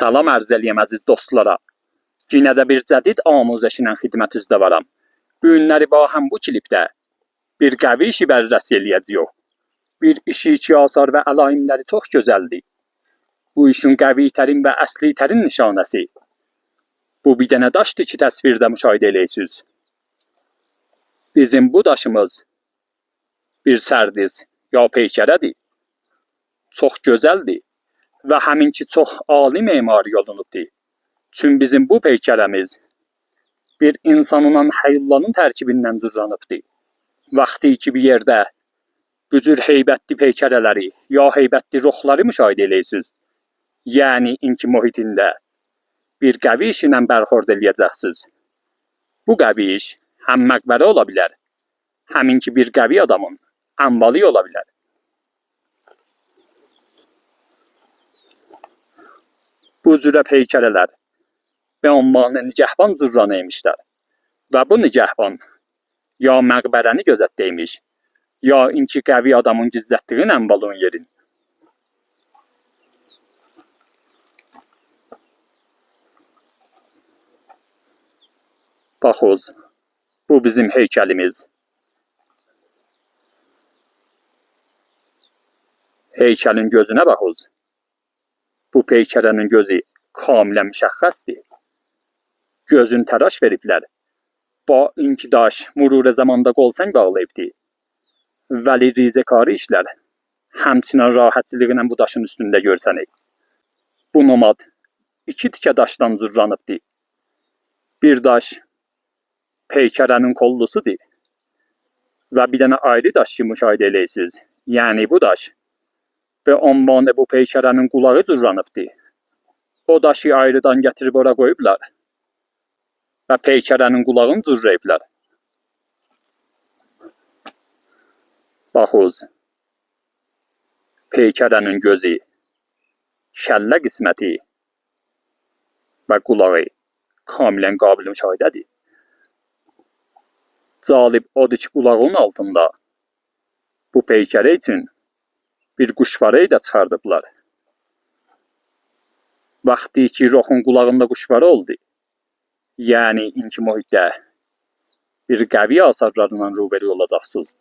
Salam ərz eləyəm əziz dostlara. Yenə də bir cədid amuzəş ilə xidmətinizdə varam. Bu günləri ba həm bu klipdə bir qəvi işi bərrəsi eləyəcəyik. Bir işi ki asar və əlaimləri çox gözəldir. Bu işin qəvi tərin və əsli tərin nişanəsi. Bu bir dənə daşdır ki təsvirdə müşahidə eləyirsiniz. Bizim bu daşımız bir sərdiz ya peykərədir. Çox gözəldir və həminki çox ali memari yolunubdur. Çünki bizim bu peykərəmiz bir insanın həyullanın tərkibindən cırranıbdır. Vaxtı ki bir yerdə bu cür heybətli peykərələri ya heybətli ruhları müşahidə eləyirsiniz. Yəni inki mühitində bir qəvi işlə bərxord eləyəcəksiniz. Bu qəvi iş həm məqbərə ola bilər, həminki bir qəvi adamın ənvalı ola bilər. Bu cürə peykərələr və onların nigəhban cırranı imişlər. Və bu nigəhban ya məqbərəni gözətdəymiş, ya inki qəvi adamın gizlətdiyin ənvalın yerin. Baxız, bu bizim heykəlimiz. Heykəlin gözünə baxız. Bu peykərənin gözü kamilən müşəxxəsdir. Gözün təraş veriblər. Ba inki daş murur zamanda qolsəng bağlayıbdır. Vəli rizəkarı işlər. Həmçinin rahatçılığıyla bu daşın üstündə görsənək. Bu nomad iki tikə daşdan cırranıbdır. Bir daş peykərənin kollusudur. Və bir dənə ayrı daş ki müşahidə eləyirsiniz. Yəni bu daş və ondan bu peykərənin qulağı cırranıbdır. O daşı ayrıdan gətirib ora qoyublar və peykərənin qulağını cırrayıblar. Baxız, peykərənin gözü, kəllə qisməti və qulağı kamilən qabil müşahidədir. Calib odur ki qulağının altında bu peykərə üçün bir quşvarı da çıxardıblar. Vaxtı ki ruhun qulağında quşvarı oldu. Yəni inki mühitdə bir qəvi asarlarından rübəri olacaqsınız.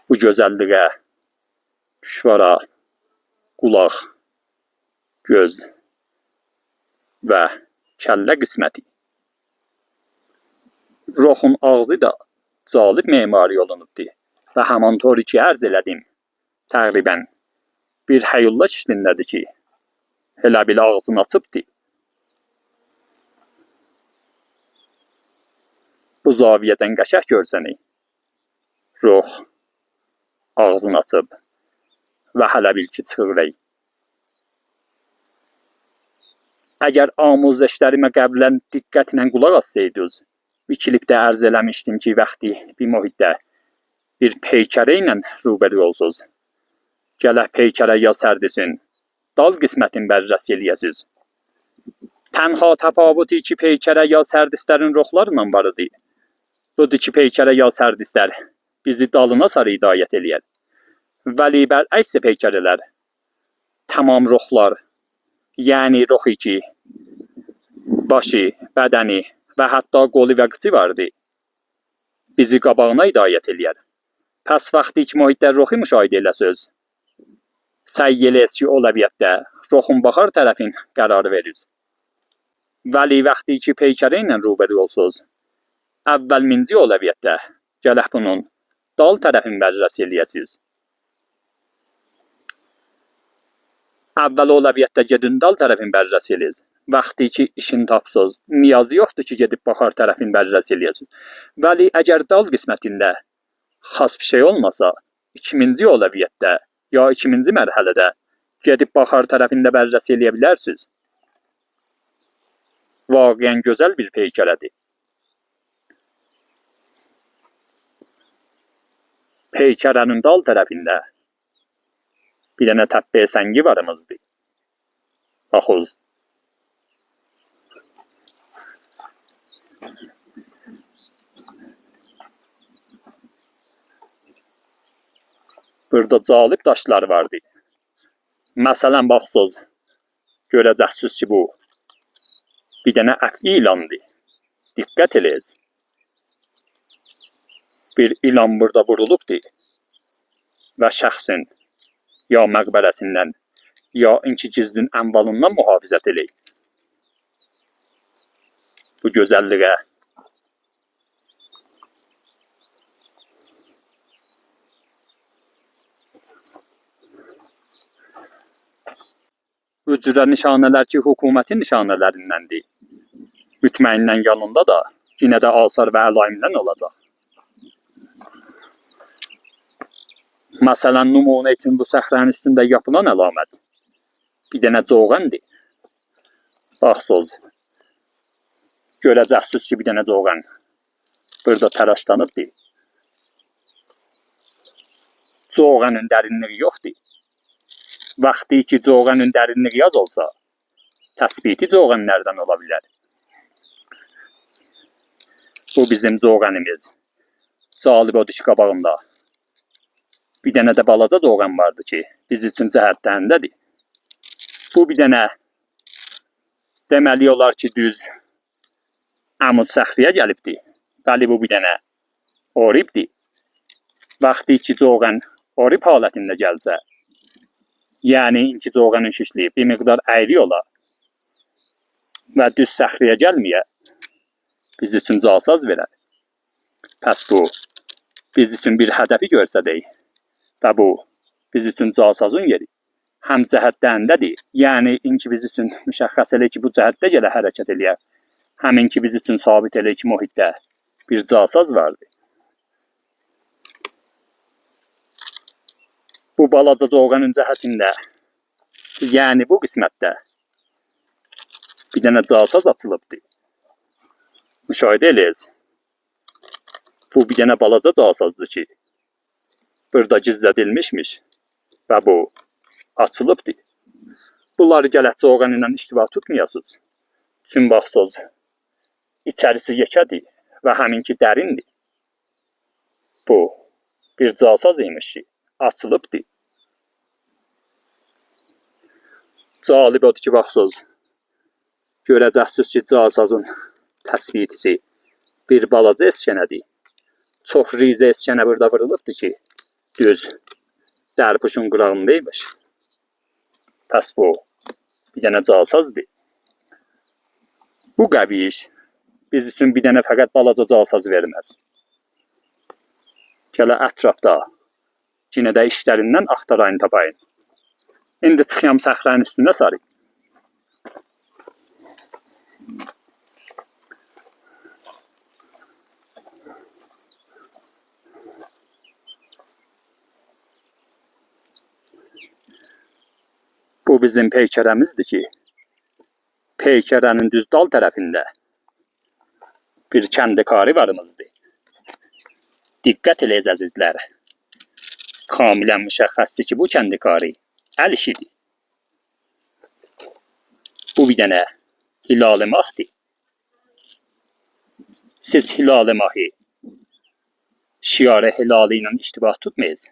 Bu gözəlliyə, quşvara, qulaq, göz və kəllə qisməti. Ruhun ağzı da calib memari olunubdur və həman tori ki ərz elədim. Təqribən bir həyulla şiklindədir ki, elə bil ağzını açıbdır. Bu zaviyədən qəşəng görsənək. Ruh ağzını açıb və hələ bil ki çıxırək. Əgər amuzəşlərimə qəblən diqqətlə qulaq assaydınız, bir klipdə ərz eləmişdim ki, vaxtı bir mühitdə bir peykərə ilə rübəri olsunuz. Gələk peykərə ya sərdisin, dal qismətin bərrəsi eləyəsiniz. Tənha təfavutu ki peykərə ya sərdislərin ruhlarla varıdır. Budur ki peykərə ya sərdislər bizi dalına sarı hidayət eləyər. Vəli bərəks peykərələr tamam ruhlar, yəni ruhu ki başı, bədəni və hətta qolu və qıçı vardı. Bizi qabağına hidayət eləyər. Pəs vaxtı ki mühitdə ruhu müşahidə eləsiniz. Səy eləyiz ki olaviyyətdə ruhun baxar tərəfin qərarı verir. Vəli vaxtı ki peykərə ilə rübəri olsunuz. Əvvəl minci olaviyyətdə gələk bunun dal tərəfin bərrəsi eləyəsiniz. Əvvəl olaviyyətdə gedin dal tərəfin bərrəsi eləyiz. Vaxtı ki işin tapsız, niyazı yoxdur ki gedib baxar tərəfin bərrəsi eləyəsiniz. Vəli əgər dal qismətində xas bir şey olmasa, 2-ci olaviyyətdə ya 2-ci mərhələdə gedib baxar tərəfində bərrəsi eləyə bilərsiniz. Vaqiən gözəl bir peykərədir. Peykərənin dal tərəfində bir dənə təppə səngi varımızdır. Baxız. Burada cəlib daşlar vardı. Məsələn, baxsınız, görəcəksiniz ki, bu bir dənə əfli ilandı. Diqqət eləyiz. Bir ilan burada vurulubdu və şəxsin ya məqbərəsindən, ya inki gizlin ənvalından mühafizət eləyib. Bu gözəlliyə. Bu cürə nişanələr ki, hökumətin nişanələrindəndir. Mütməyindən yanında da yenə də asar və əlaimdən olacaq. Məsələn, nümunə üçün bu səxranın üstündə yapılan əlamət bir dənə coğandır. Baxsınız, görəcəksiniz ki, bir dənə coğan burada təraşlanıbdır. Coğanın dərinliyi yoxdur. Vaxtı ki, coğanın dərinliyi az olsa, təsbiti coğan nereden ola bilər? Bu bizim coğanımız. Cəlib odur ki, qabağında bir dənə də balaca coğan vardı ki, biz üçün cəhətdəndədir. Bu bir dənə deməli olar ki, düz Əmud Səxriyə gəlibdir. Bəli, bu bir dənə oribdir. Vaxtı ki, coğan orib halətində gəlsə, yəni inki coğanın şişliyi bir miqdar əyri ola və düz Səxriyə gəlməyə biz üçün calsaz verər. Pəs bu biz üçün bir hədəfi görsədək və bu biz üçün calsazın yeri həm cəhətdəndədir. Yəni inki biz üçün müşəxxəs elə ki, bu cəhətdə gələ hərəkət eləyər. Həmin ki biz üçün sabit elə ki, mühitdə bir calsaz vardır. Bu balaca coğanın cəhətində, yəni bu qismətdə bir dənə calsaz açılıbdır. Müşahidə eləyiz. Bu bir dənə balaca calsazdır ki, burada gizlədilmişmiş və bu açılıbdır. Bunları gələk coğan ilə iştiba tutmayasınız. Çünki baxsınız, içərisi yekədir və həminki dərindir. Bu bir calsaz imiş ki, açılıbdır. Cəlib odur ki, baxsınız, görəcəksiniz ki, calsazın təsbitisi bir balaca eskənədir. Çox rizə eskənə burada vurulubdur ki, düz dərpuşun qırağındaymış. Pəs bu bir dənə calsazdır. Bu qəvi iş biz üçün bir dənə fəqət balaca calsaz verməz. Gələ ətrafda yenə də işlərindən axtarayın tapayın. İndi çıxıyam səxranın üstünə sarı. Bu bizim peykərəmizdir ki, peykərənin düz dal tərəfində bir kəndikari varımızdır. Diqqət eləyiz əzizlər. Kamilən müşəxxəsdir ki, bu kəndikari əl işidir. Bu bir dənə hilal-i mahdır. Siz hilal-i mahı şiarə hilali ilə iştibah tutmayız.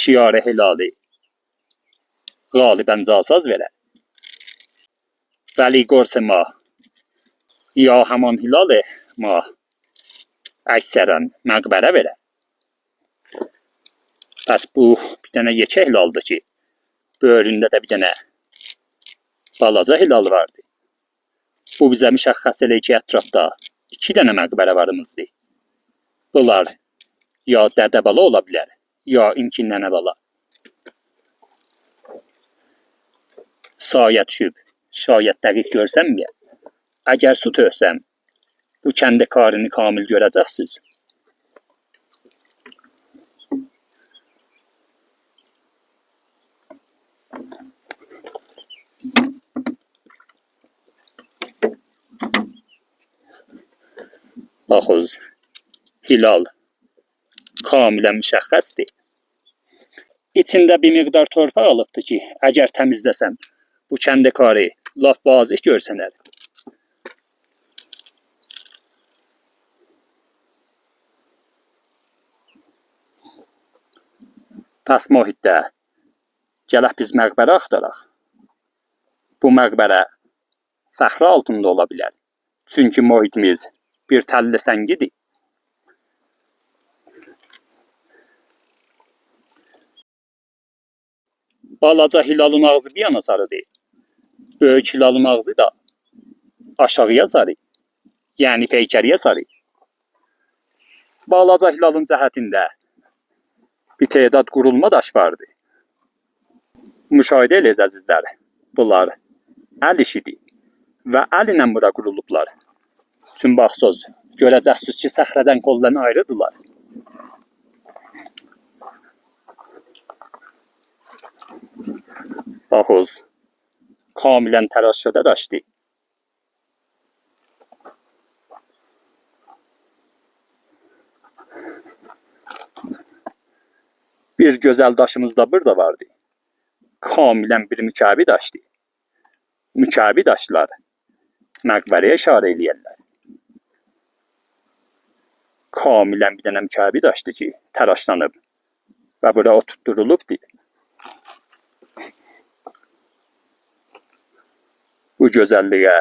Şiarə hilali qalibən calsaz verər. Vəli qorsə mah ya həman hilal-i mah əksərən məqbərə verər. Pəs bu bir dənə yekə hilaldır ki, böyründə də bir dənə balaca hilal vardır. Bu bizə müşəxxəs elə ki, ətrafda 2 dənə məqbərə varımızdır. Bunlar ya dədə bala ola bilər, ya inki nənə bala. Sayə düşüb, şayət dəqiq görsəmməyə, əgər su töksəm, bu kəndikarini kamil görəcəksiniz. Baxız, hilal kamilən müşəxxəsdir. İçində bir miqdar torpaq alıbdır ki, əgər təmizləsəm, bu kəndikari laf vazih görsənər. Pəs mühitdə gələk biz məqbərə axtaraq. Bu məqbərə səxra altında ola bilər. Çünki mühitimiz bir təllə səngidir. Balaca hilalın ağzı bir yana sarıdır. Böyük hilalın ağzı da aşağıya sarı. Yəni peykəriyə sarı. Balaca hilalın cəhətində bir tədad qurulma daş vardı. Müşahidə ediniz əzizlər. Bunlar əl işidir və əl ilə bura qurulublar. Üçün baxsız, görəcəksiniz ki, səxrədən qoldan ayrıdırlar. Baxız, kamilən təraş şödə daşdı. Bir gözəl daşımız da burada vardı. Kamilən bir mükabi daşdı. Mükabi daşlar məqbərəyə işarə eləyərlər. Kamilən bir dənə mükabi daşdı ki, təraşlanıb və bura oturtdurulubdu. Bu gözəlliyə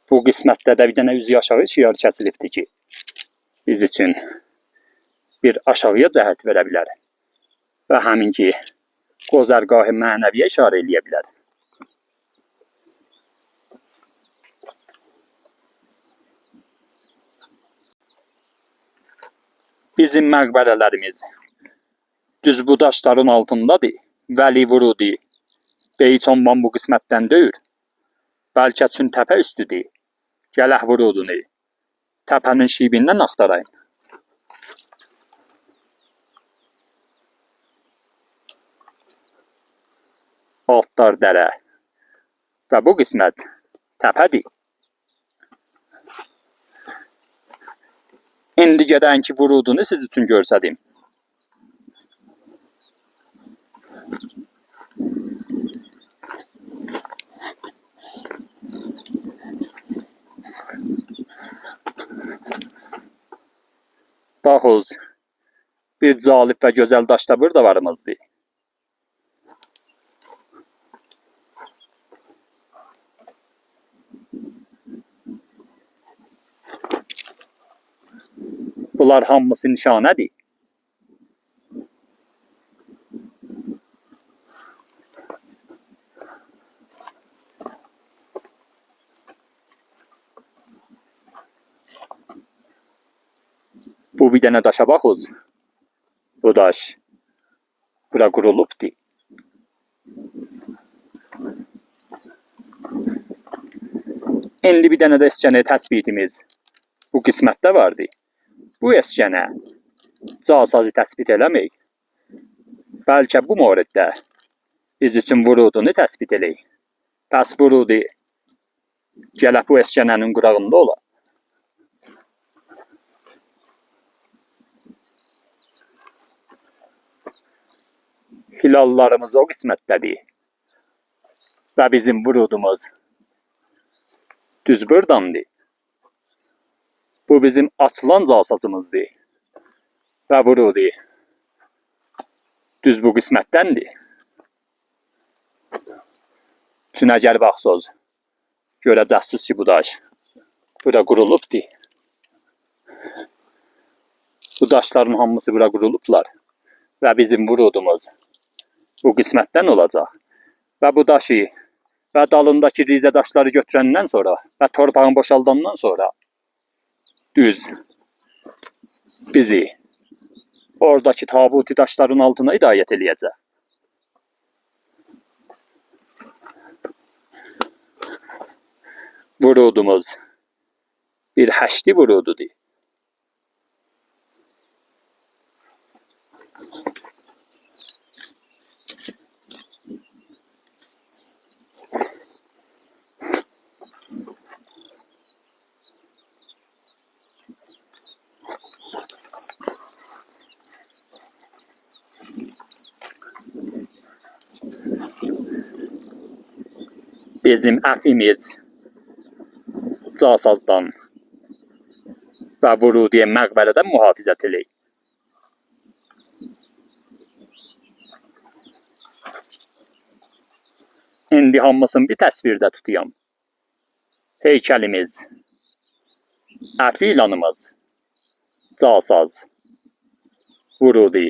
bu qismətdə də bir dənə üzü aşağı şiar kəsilibdi ki, biz üçün bir aşağıya cəhət verə bilər və həmin ki, qozərgahı mənəviyə işarə eləyə bilər. Bizim məqbərələrimiz düz bu daşların altındadır. Vəli Vurudi Beyt onvan bu qismətdən deyil. Bəlkə çün təpə üstüdür. Gələk Vurudunu təpənin şibindən axtarayın. Altlar dərə və bu qismət təpədir. İndi gedəyin ki, Vurudunu siz üçün görsədim. Baxız, bir calib və gözəl daş da burada varımızdır. Bunlar hamısı nişanədir. Bu bir dənə daşa baxız. Bu daş bura qurulubdur. İndi bir dənə də eskənə təsbitimiz bu qismətdə vardı. Bu eskənə casazı təsbit eləmək. Bəlkə bu moriddə biz üçün Vurudunu təsbit eləyik. Pəs Vurudi gələk bu eskənənin qurağında ola. Hilallarımız o qismətdədir və bizim Vurudumuz düz burdandır. Bu bizim açılan casazımızdır və Vurudi düz bu qismətdəndir. Üçün əgər baxsız, görəcəksiniz ki, bu daş bura qurulubdur. Bu daşların hamısı bura qurulublar və bizim Vurudumuz bu qismətdən olacaq. Və bu daşı və dalındakı rizə daşları götürəndən sonra və torpağın boşaldandan sonra düz bizi oradakı tabuti daşların altına hidayət eləyəcək. Vurudumuz bir həşti vurududur. bizim əfimiz casazdan və Vurudiyə məqbərədən mühafizət eləyir. İndi hamısını bir təsvirdə tutuyam. Heykəlimiz, əfi ilanımız, casaz, Vurudi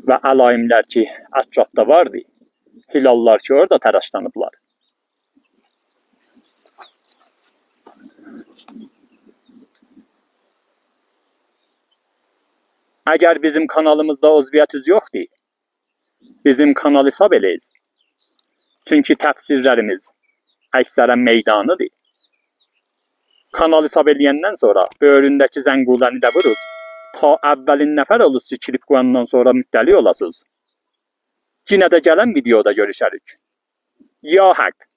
və əlaimlər ki, ətrafda vardı, hilallar ki, orada təraşlanıblar. Əgər bizim kanalımızda uzviyyətiniz yoxdur, bizim kanal hesab eləyiz. Çünki təfsirlərimiz əksərən meydanıdır. Kanal hesab eləyəndən sonra böyründəki zənguləni də vurur. Ta əvvəlin nəfər olursa ki, klip qoyandan sonra müttəli olasınız. Yine de gələn videoda görüşərik. Ya haqq.